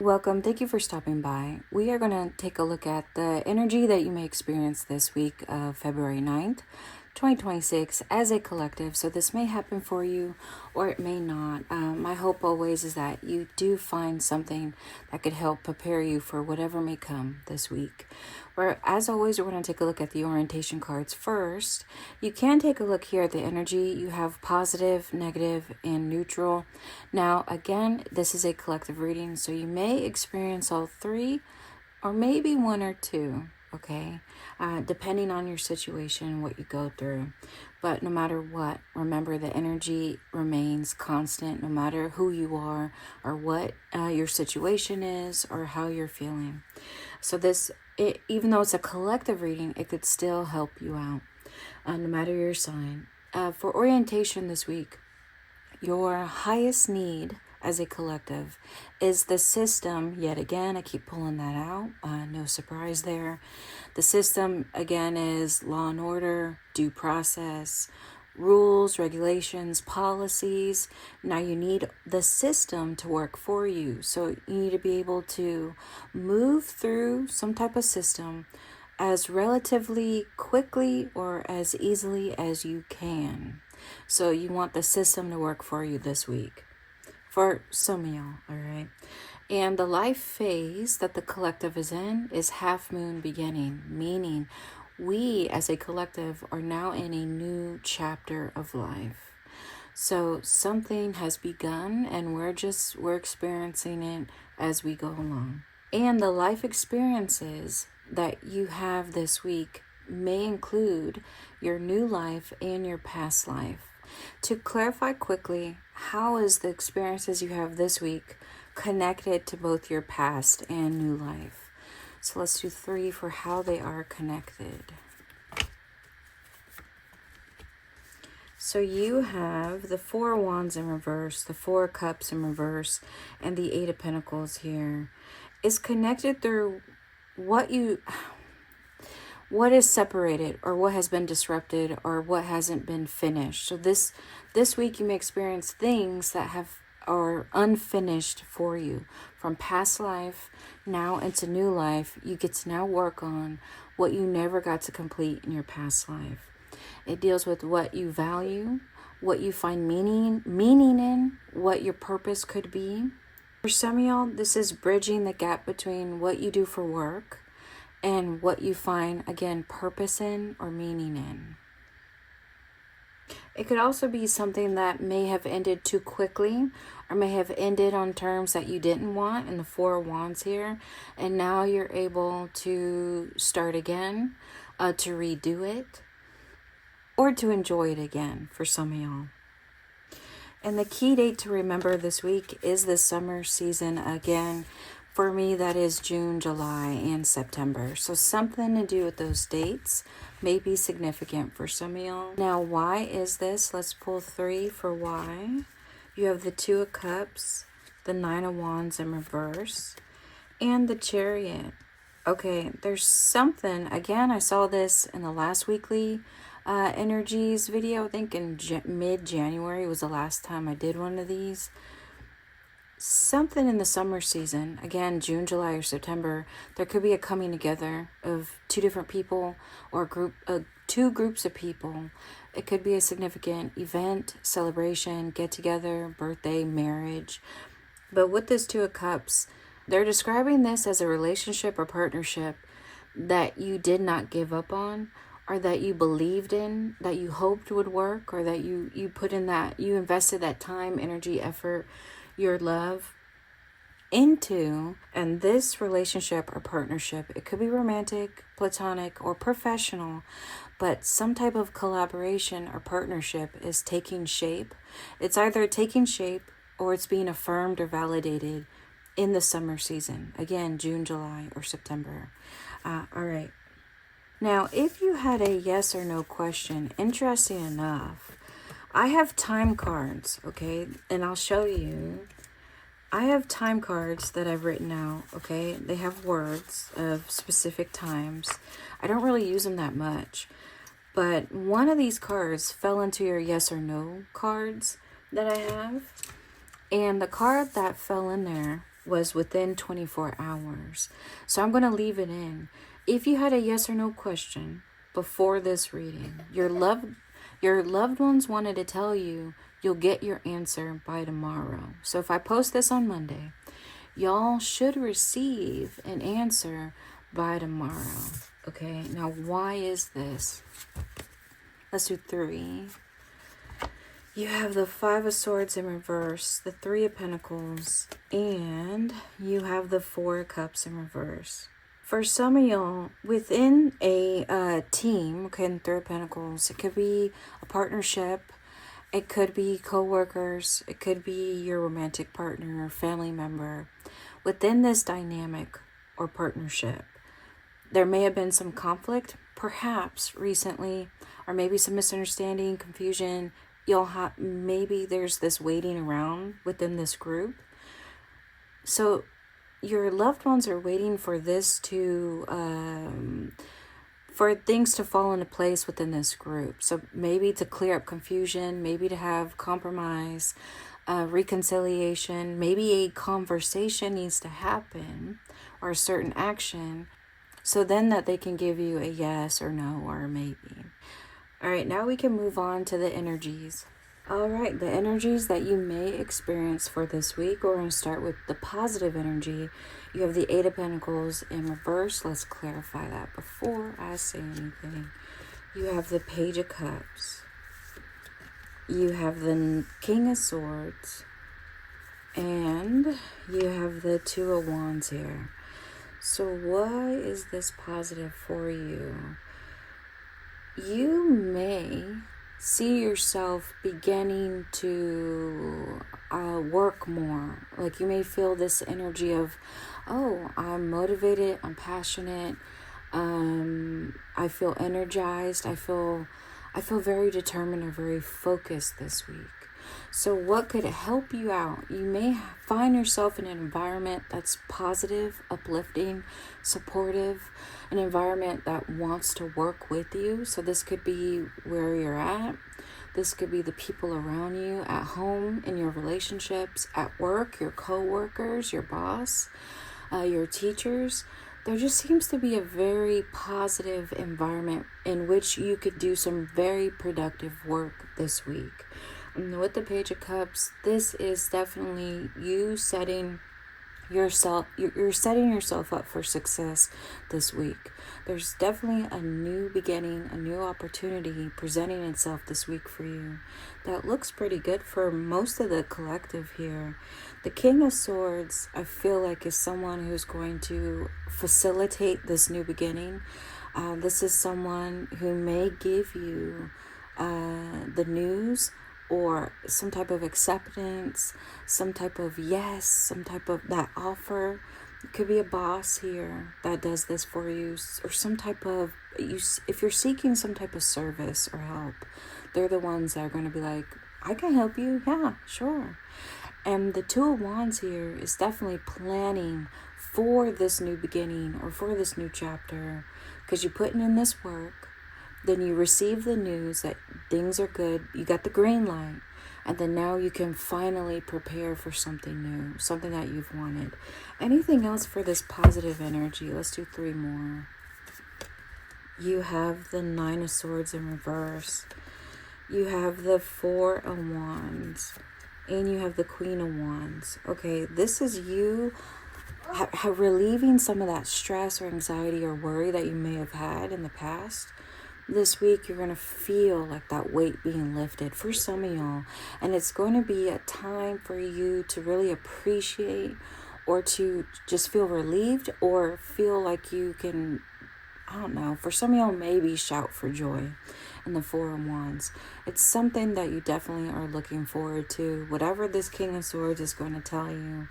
Welcome. Thank you for stopping by. We are going to take a look at the energy that you may experience this week of February 9th, 2026 as a collective. So this may happen for you or it may not. My hope always is that you do find something that could help prepare you for whatever may come this week. Where, as always, we're going to take a look at the orientation cards first. You can take a look here at the energy. You have positive, negative, and neutral. Now, again, this is a collective reading, so you may experience all three or maybe one or two, okay? Depending on your situation, what you go through. But no matter what, remember the energy remains constant no matter who you are or what your situation is or how you're feeling. So even though it's a collective reading, it could still help you out, no matter your sign. For orientation this week, your highest need as a collective is the system. Yet again, I keep pulling that out. No surprise there. The system, again, is law and order, due process, rules, regulations, policies. Now you need the system to work for you. So you need to be able to move through some type of system as relatively quickly or as easily as you can. So you want the system to work for you this week. For some of y'all, all right? And the life phase that the collective is in is half moon beginning, meaning we as a collective are now in a new chapter of life. So something has begun and we're experiencing it as we go along. And the life experiences that you have this week may include your new life and your past life. To clarify quickly, how is the experiences you have this week connected to both your past and new life? So let's do 3 for how they are connected. So you have the 4 of Wands in reverse, the 4 of Cups in reverse, and the 8 of Pentacles here. It's connected through what is separated or what has been disrupted or what hasn't been finished. So this week you may experience things that are unfinished for you from past life now into new life. You get to now work on what you never got to complete in your past life. It deals with what you value, what you find meaning in, what your purpose could be. For some of y'all, this is bridging the gap between what you do for work and what you find, again, purpose in or meaning in. It could also be something that may have ended too quickly or may have ended on terms that you didn't want in the 4 of Wands here. And now you're able to start again, to redo it, or to enjoy it again for some of y'all. And the key date to remember this week is the summer season again. For me, that is June, July, and September. So something to do with those dates may be significant for some of y'all. Now, why is this? Let's pull 3 for why. You have the 2 of Cups, the 9 of Wands in reverse, and the Chariot. Okay, there's something. Again, I saw this in the last weekly energies video. I think in mid-January was the last time I did one of these. Something in the summer season, again, June, July, or September, there could be a coming together of 2 different people or 2 groups of people. It could be a significant event, celebration, get together, birthday, marriage. But with this 2 of Cups, they're describing this as a relationship or partnership that you did not give up on, or that you believed in, that you hoped would work, or that you put in that, you invested that time, energy, effort, your love into. And this relationship or partnership, it could be romantic, platonic, or professional, but some type of collaboration or partnership is taking shape. It's either taking shape or it's being affirmed or validated in the summer season. Again, June, July, or September. All right. Now, if you had a yes or no question, interesting enough, I have time cards, okay? And I'll show you. I have time cards that I've written out, okay? They have words of specific times. I don't really use them that much. But one of these cards fell into your yes or no cards that I have. And the card that fell in there was within 24 hours. So I'm going to leave it in. If you had a yes or no question before this reading, your loved ones wanted to tell you you'll get your answer by tomorrow. So if I post this on Monday, y'all should receive an answer by tomorrow. Okay, now why is this? Let's do 3. You have the 5 of Swords in reverse, the 3 of Pentacles, and you have the 4 of Cups in reverse. For some of y'all, within a team, okay, in 3 of Pentacles, it could be a partnership, it could be co-workers, it could be your romantic partner or family member. Within this dynamic or partnership, there may have been some conflict, perhaps recently, or maybe some misunderstanding, confusion. Maybe there's this waiting around within this group. So your loved ones are waiting for this for things to fall into place within this group. So maybe to clear up confusion, maybe to have compromise, reconciliation, maybe a conversation needs to happen or a certain action, so then that they can give you a yes or no or a maybe. All right, now we can move on to the energies. All right, the energies that you may experience for this week. We're going to start with the positive energy. You have the 8 of Pentacles in reverse. Let's clarify that before I say anything. You have the Page of Cups. You have the King of Swords. And you have the 2 of Wands here. So why is this positive for you? You may see yourself beginning to work more. Like you may feel this energy of, oh, I'm motivated, I'm passionate, I feel energized, I feel very determined or very focused this week. So what could help you out? You may find yourself in an environment that's positive, uplifting, supportive, an environment that wants to work with you. So this could be where you're at. This could be the people around you, at home, in your relationships, at work, your co-workers, your boss, your teachers. There just seems to be a very positive environment in which you could do some very productive work this week. And with the Page of Cups, this is definitely you setting yourself, you're setting yourself up for success this week. There's definitely a new beginning, a new opportunity presenting itself this week for you that looks pretty good for most of the collective here. The King of Swords, I feel like, is someone who's going to facilitate this new beginning. This is someone who may give you the news or some type of acceptance, some type of yes, some type of that offer. It could be a boss here that does this for you, or some type of, if you're seeking some type of service or help, they're the ones that are going to be like, I can help you, yeah, sure. And the 2 of Wands here is definitely planning for this new beginning or for this new chapter, because you're putting in this work. Then you receive the news that things are good. You got the green light. And then now you can finally prepare for something new, something that you've wanted. Anything else for this positive energy? Let's do 3 more. You have the 9 of Swords in reverse. You have the 4 of Wands. And you have the Queen of Wands. Okay, this is you relieving some of that stress or anxiety or worry that you may have had in the past. This week, you're going to feel like that weight being lifted for some of y'all. And it's going to be a time for you to really appreciate or to just feel relieved or feel like you can, I don't know, for some of y'all, maybe shout for joy in the 4 of Wands. It's something that you definitely are looking forward to, whatever this King of Swords is going to tell you.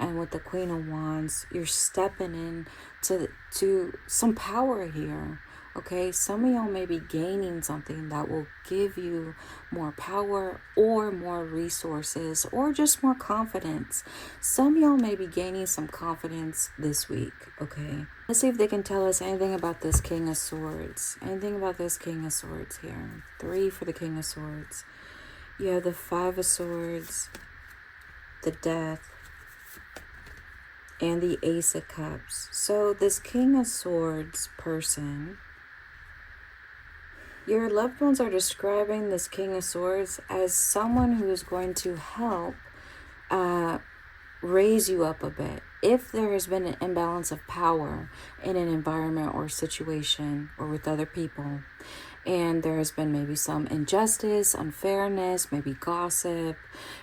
And with the Queen of Wands, you're stepping in to some power here. Okay, some of y'all may be gaining something that will give you more power or more resources or just more confidence. Some of y'all may be gaining some confidence this week, okay? Let's see if they can tell us anything about this King of Swords. Anything about this King of Swords here. 3 for the King of Swords. You have the 5 of Swords, the Death, and the Ace of Cups. So this King of Swords person, your loved ones are describing this King of Swords as someone who is going to help raise you up a bit. If there has been an imbalance of power in an environment or situation or with other people, and there has been maybe some injustice, unfairness, maybe gossip,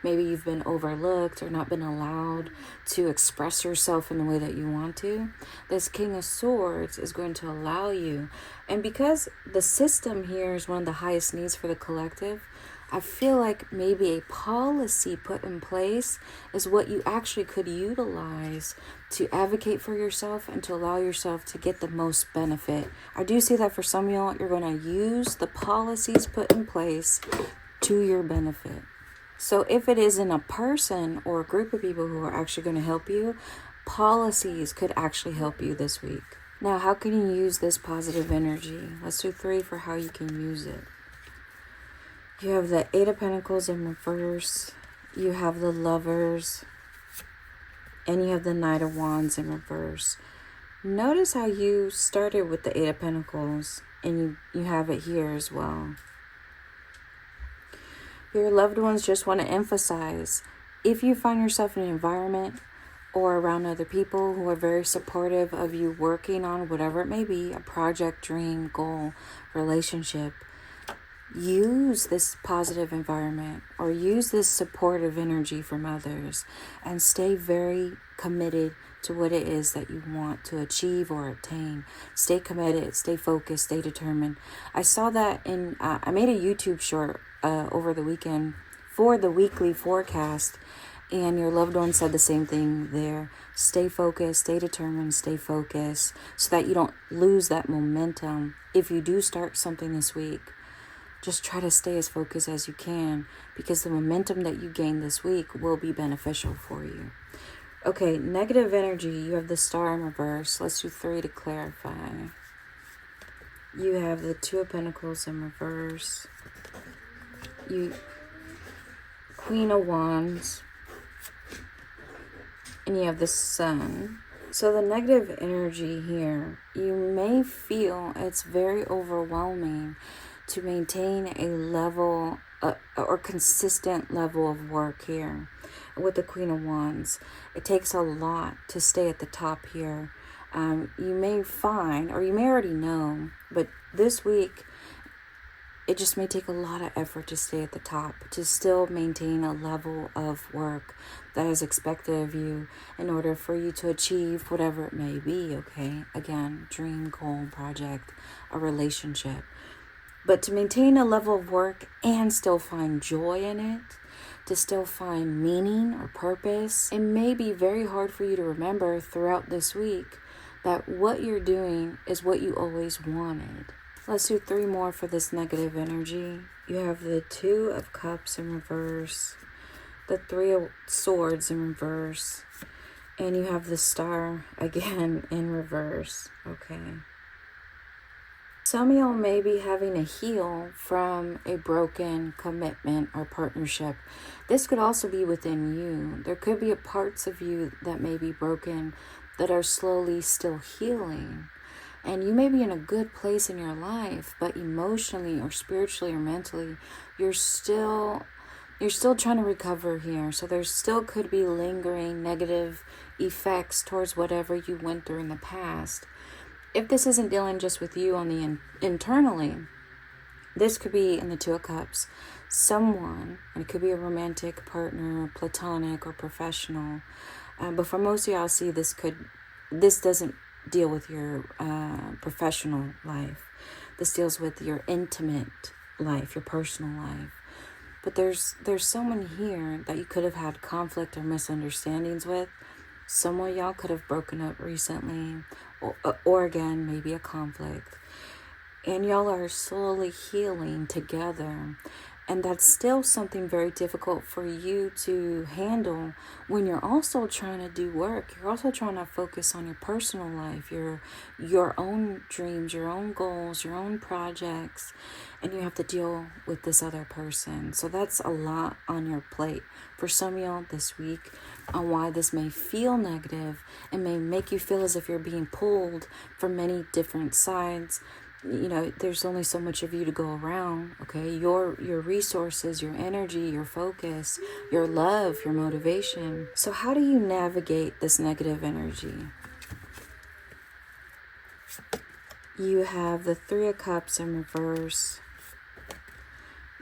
maybe you've been overlooked or not been allowed to express yourself in the way that you want to, this King of Swords is going to allow you. And because the system here is one of the highest needs for the collective, I feel like maybe a policy put in place is what you actually could utilize to advocate for yourself and to allow yourself to get the most benefit. I do see that for some of y'all, you're going to use the policies put in place to your benefit. So if it isn't a person or a group of people who are actually going to help you, policies could actually help you this week. Now, how can you use this positive energy? Let's do 3 for how you can use it. You have the 8 of Pentacles in reverse. You have the Lovers. And you have the Knight of Wands in reverse. Notice how you started with the 8 of Pentacles. And you have it here as well. Your loved ones just want to emphasize, if you find yourself in an environment or around other people who are very supportive of you working on whatever it may be, a project, dream, goal, relationship, use this positive environment or use this supportive energy from others and stay very committed to what it is that you want to achieve or attain. Stay committed, stay focused, stay determined. I saw that in, I made a YouTube short over the weekend for the weekly forecast, and your loved one said the same thing there. Stay focused, stay determined, stay focused so that you don't lose that momentum. If you do start something this week, just try to stay as focused as you can, because the momentum that you gain this week will be beneficial for you. Okay, negative energy. You have the Star in reverse. Let's do 3 to clarify. You have the 2 of Pentacles in reverse. Queen of Wands. And you have the Sun. So the negative energy here, you may feel it's very overwhelming to maintain a level or consistent level of work here with the Queen of Wands. It takes a lot to stay at the top here. You may find, or you may already know, but this week it just may take a lot of effort to stay at the top, to still maintain a level of work that is expected of you in order for you to achieve whatever it may be, okay? Again, dream, goal, project, a relationship. But to maintain a level of work and still find joy in it, to still find meaning or purpose, it may be very hard for you to remember throughout this week that what you're doing is what you always wanted. Let's do 3 more for this negative energy. You have the 2 of Cups in reverse, the 3 of Swords in reverse, and you have the Star again in reverse. Okay. Some of y'all may be having to heal from a broken commitment or partnership. This could also be within you. There could be parts of you that may be broken that are slowly still healing. And you may be in a good place in your life, but emotionally or spiritually or mentally, you're still trying to recover here. So there still could be lingering negative effects towards whatever you went through in the past. If this isn't dealing just with you on the internally, this could be in the 2 of Cups. Someone, and it could be a romantic partner, platonic or professional. But for most of y'all, see this doesn't deal with your professional life. This deals with your intimate life, your personal life. But there's someone here that you could have had conflict or misunderstandings with. Some of y'all could have broken up recently, or again, maybe a conflict. And y'all are slowly healing together. And that's still something very difficult for you to handle when you're also trying to do work. You're also trying to focus on your personal life, your own dreams, your own goals, your own projects, and you have to deal with this other person. So that's a lot on your plate for some of y'all this week, on why this may feel negative and may make you feel as if you're being pulled from many different sides. There's only so much of you to go around, okay? Your resources, your energy, your focus, your love, your motivation. So how do you navigate this negative energy? You have the Three of Cups in reverse.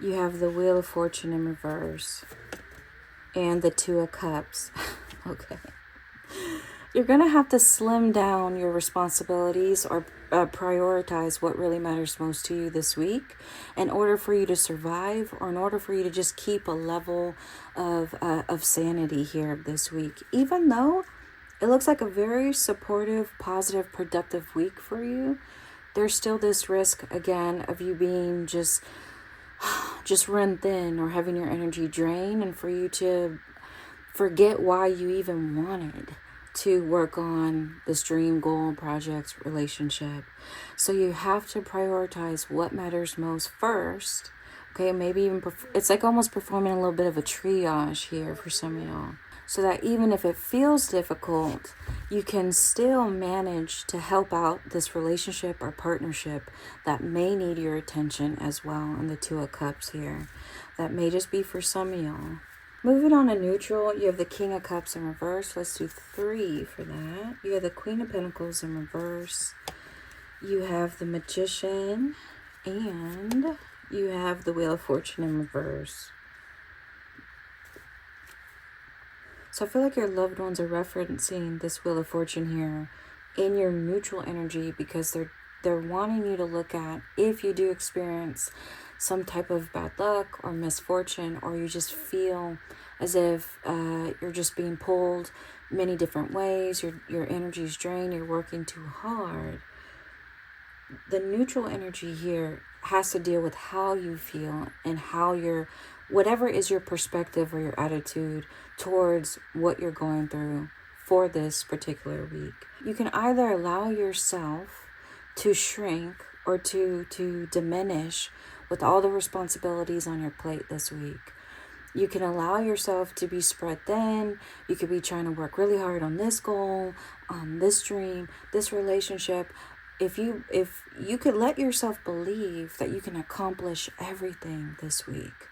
You have the Wheel of Fortune in reverse. And the Two of Cups. Okay. You're going to have to slim down your responsibilities or prioritize what really matters most to you this week in order for you to survive, or in order for you to just keep a level of sanity here this week. Even though it looks like a very supportive, positive, productive week for you, there's still this risk, again, of you being just run thin or having your energy drain, and for you to forget why you even wanted to work on this dream, goal, projects, relationship. So you have to prioritize what matters most first. Okay, maybe even it's like almost performing a little bit of a triage here for some of y'all. So that even if it feels difficult, you can still manage to help out this relationship or partnership that may need your attention as well. And the Two of Cups here, that may just be for some of y'all. Moving on to neutral, you have the King of Cups in reverse. Let's do 3 for that. You have the Queen of Pentacles in reverse. You have the Magician. And you have the Wheel of Fortune in reverse. So I feel like your loved ones are referencing this Wheel of Fortune here in your neutral energy, because they're wanting you to look at, if you do experience some type of bad luck or misfortune, or you just feel as if you're just being pulled many different ways, your energy's drained, you're working too hard. The neutral energy here has to deal with how you feel and how whatever is your perspective or your attitude towards what you're going through for this particular week. You can either allow yourself to shrink or to diminish with all the responsibilities on your plate this week. You can allow yourself to be spread thin. You could be trying to work really hard on this goal, on this dream, this relationship. If you could let yourself believe that you can accomplish everything this week,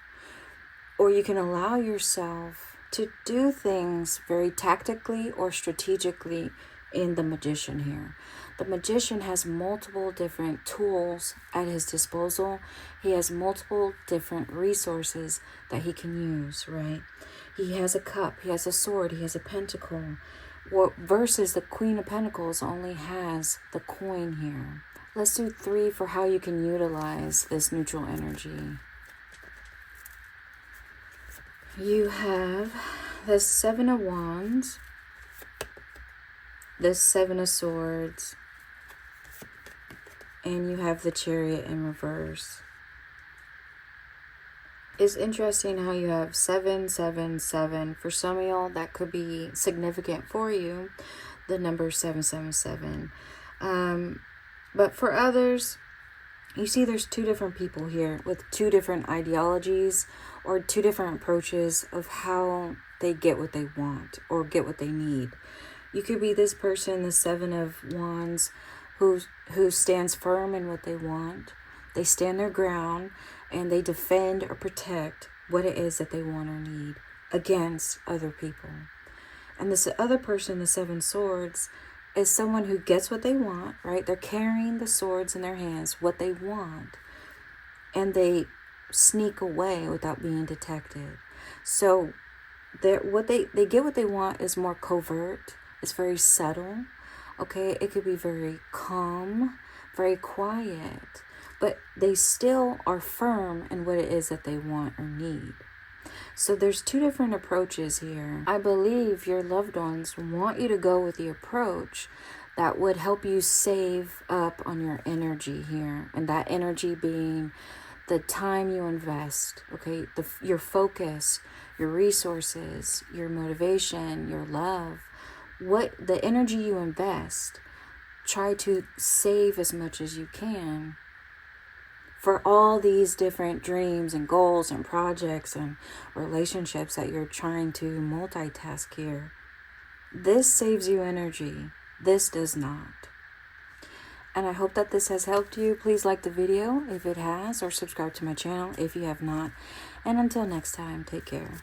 or you can allow yourself to do things very tactically or strategically in the Magician here. The Magician has multiple different tools at his disposal. He has multiple different resources that he can use, right? He has a cup, he has a sword, he has a pentacle. Versus the Queen of Pentacles only has the coin here. Let's do 3 for how you can utilize this neutral energy. You have the 7 of Wands, the 7 of Swords, and you have the Chariot in reverse. It's interesting how you have 7, 7, 7. For some of y'all, that could be significant for you, the number 777. But for others, you see there's 2 different people here with 2 different ideologies or 2 different approaches of how they get what they want or get what they need. You could be this person, the 7 of Wands, who stands firm in what they want. They stand their ground and they defend or protect what it is that they want or need against other people. And this other person, the 7 Swords, is someone who gets what they want, right? They're carrying the swords in their hands, what they want, and they sneak away without being detected. So what they get what they want is more covert. It's very subtle. Okay, it could be very calm, very quiet, but they still are firm in what it is that they want or need. So there's 2 different approaches here. I believe your loved ones want you to go with the approach that would help you save up on your energy here. And that energy being the time you invest, okay, your focus, your resources, your motivation, your love, what the energy you invest, try to save as much as you can for all these different dreams and goals and projects and relationships that you're trying to multitask here. This saves you energy. This does not. And I hope that this has helped you. Please like the video if it has, or subscribe to my channel if you have not. And until next time, take care.